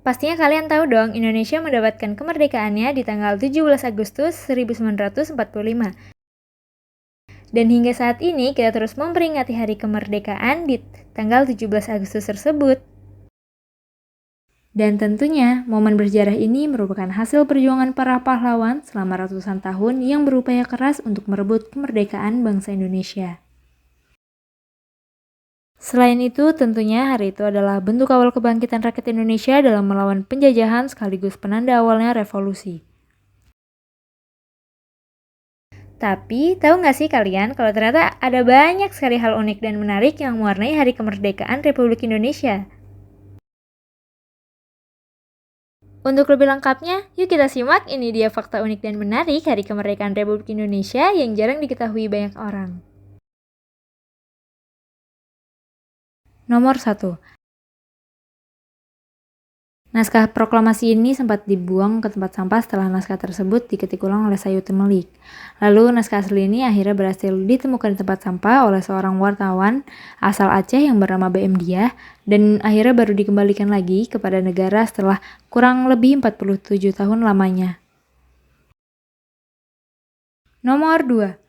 Pastinya kalian tahu dong, Indonesia mendapatkan kemerdekaannya di tanggal 17 Agustus 1945. Dan hingga saat ini kita terus memperingati hari kemerdekaan di tanggal 17 Agustus tersebut. Dan tentunya, momen bersejarah ini merupakan hasil perjuangan para pahlawan selama ratusan tahun yang berupaya keras untuk merebut kemerdekaan bangsa Indonesia. Selain itu, tentunya hari itu adalah bentuk awal kebangkitan rakyat Indonesia dalam melawan penjajahan sekaligus penanda awalnya revolusi. Tapi, tahu nggak sih kalian kalau ternyata ada banyak sekali hal unik dan menarik yang mewarnai hari kemerdekaan Republik Indonesia? Untuk lebih lengkapnya, yuk kita simak ini dia fakta unik dan menarik hari kemerdekaan Republik Indonesia yang jarang diketahui banyak orang. Nomor 1. Naskah proklamasi ini sempat dibuang ke tempat sampah setelah naskah tersebut diketik ulang oleh Sayuti Melik. Lalu naskah asli ini akhirnya berhasil ditemukan di tempat sampah oleh seorang wartawan asal Aceh yang bernama BM Diah dan akhirnya baru dikembalikan lagi kepada negara setelah kurang lebih 47 tahun lamanya. Nomor 2.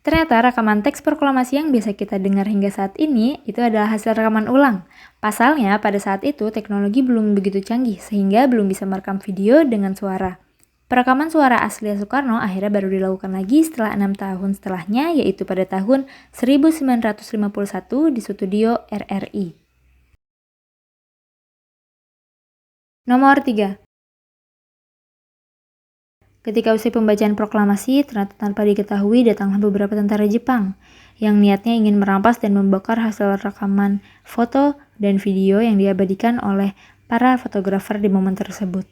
Ternyata rekaman teks proklamasi yang biasa kita dengar hingga saat ini itu adalah hasil rekaman ulang. Pasalnya, pada saat itu teknologi belum begitu canggih sehingga belum bisa merekam video dengan suara. Perekaman suara asli Soekarno akhirnya baru dilakukan lagi setelah 6 tahun setelahnya, yaitu pada tahun 1951 di studio RRI. Nomor 3. Ketika usai pembacaan proklamasi, ternyata tanpa diketahui datanglah beberapa tentara Jepang yang niatnya ingin merampas dan membakar hasil rekaman foto dan video yang diabadikan oleh para fotografer di momen tersebut.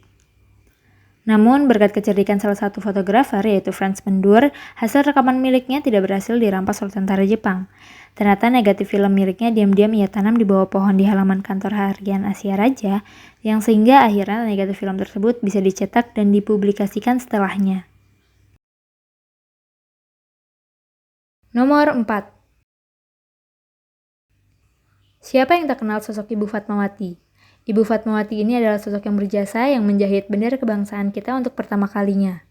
Namun, berkat kecerdikan salah satu fotografer, yaitu Franz Bendur, hasil rekaman miliknya tidak berhasil dirampas oleh tentara Jepang. Ternyata negatif film miliknya diam-diam ia tanam di bawah pohon di halaman kantor harian Asia Raja, yang sehingga akhirnya negatif film tersebut bisa dicetak dan dipublikasikan setelahnya. Nomor 4. Siapa yang tak kenal sosok Ibu Fatmawati? Ibu Fatmawati ini adalah sosok yang berjasa yang menjahit bendera kebangsaan kita untuk pertama kalinya.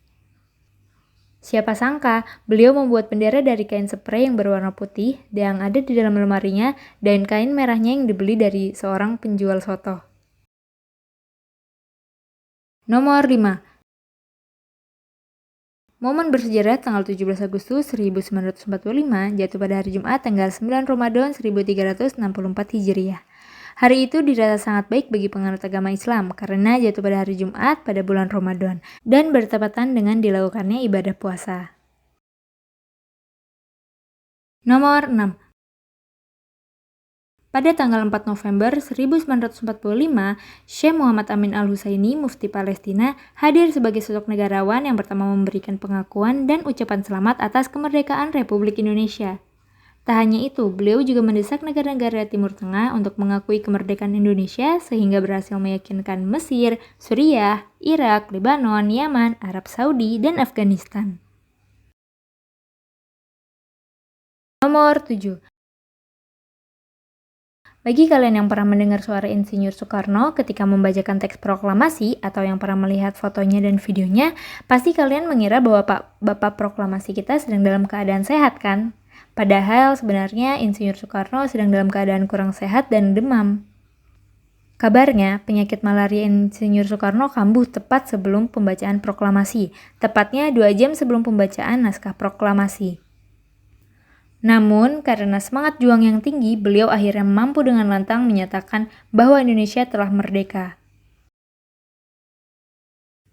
Siapa sangka, beliau membuat bendera dari kain sprei yang berwarna putih yang ada di dalam lemarinya dan kain merahnya yang dibeli dari seorang penjual soto. Nomor 5. Momen bersejarah tanggal 17 Agustus 1945 jatuh pada hari Jumat tanggal 9 Ramadan 1364 Hijriah. Hari itu dirasa sangat baik bagi penganut agama Islam karena jatuh pada hari Jumat pada bulan Ramadan dan bertepatan dengan dilakukannya ibadah puasa. Nomor 6. Pada tanggal 4 November 1945, Syekh Muhammad Amin Al-Husaini, Mufti Palestina, hadir sebagai sosok negarawan yang pertama memberikan pengakuan dan ucapan selamat atas kemerdekaan Republik Indonesia. Tak hanya itu, beliau juga mendesak negara-negara Timur Tengah untuk mengakui kemerdekaan Indonesia sehingga berhasil meyakinkan Mesir, Suriah, Irak, Lebanon, Yaman, Arab Saudi, dan Afghanistan. Nomor 7. Bagi kalian yang pernah mendengar suara Insinyur Soekarno ketika membacakan teks proklamasi atau yang pernah melihat fotonya dan videonya, pasti kalian mengira bahwa Bapak proklamasi kita sedang dalam keadaan sehat kan? Padahal sebenarnya Insinyur Soekarno sedang dalam keadaan kurang sehat dan demam. Kabarnya, penyakit malaria Insinyur Soekarno kambuh tepat sebelum pembacaan proklamasi, tepatnya 2 jam sebelum pembacaan naskah proklamasi. Namun, karena semangat juang yang tinggi, beliau akhirnya mampu dengan lantang menyatakan bahwa Indonesia telah merdeka.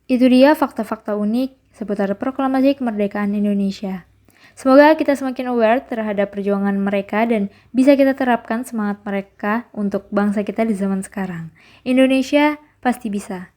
Itu dia fakta-fakta unik seputar proklamasi kemerdekaan Indonesia. Semoga kita semakin aware terhadap perjuangan mereka dan bisa kita terapkan semangat mereka untuk bangsa kita di zaman sekarang. Indonesia pasti bisa.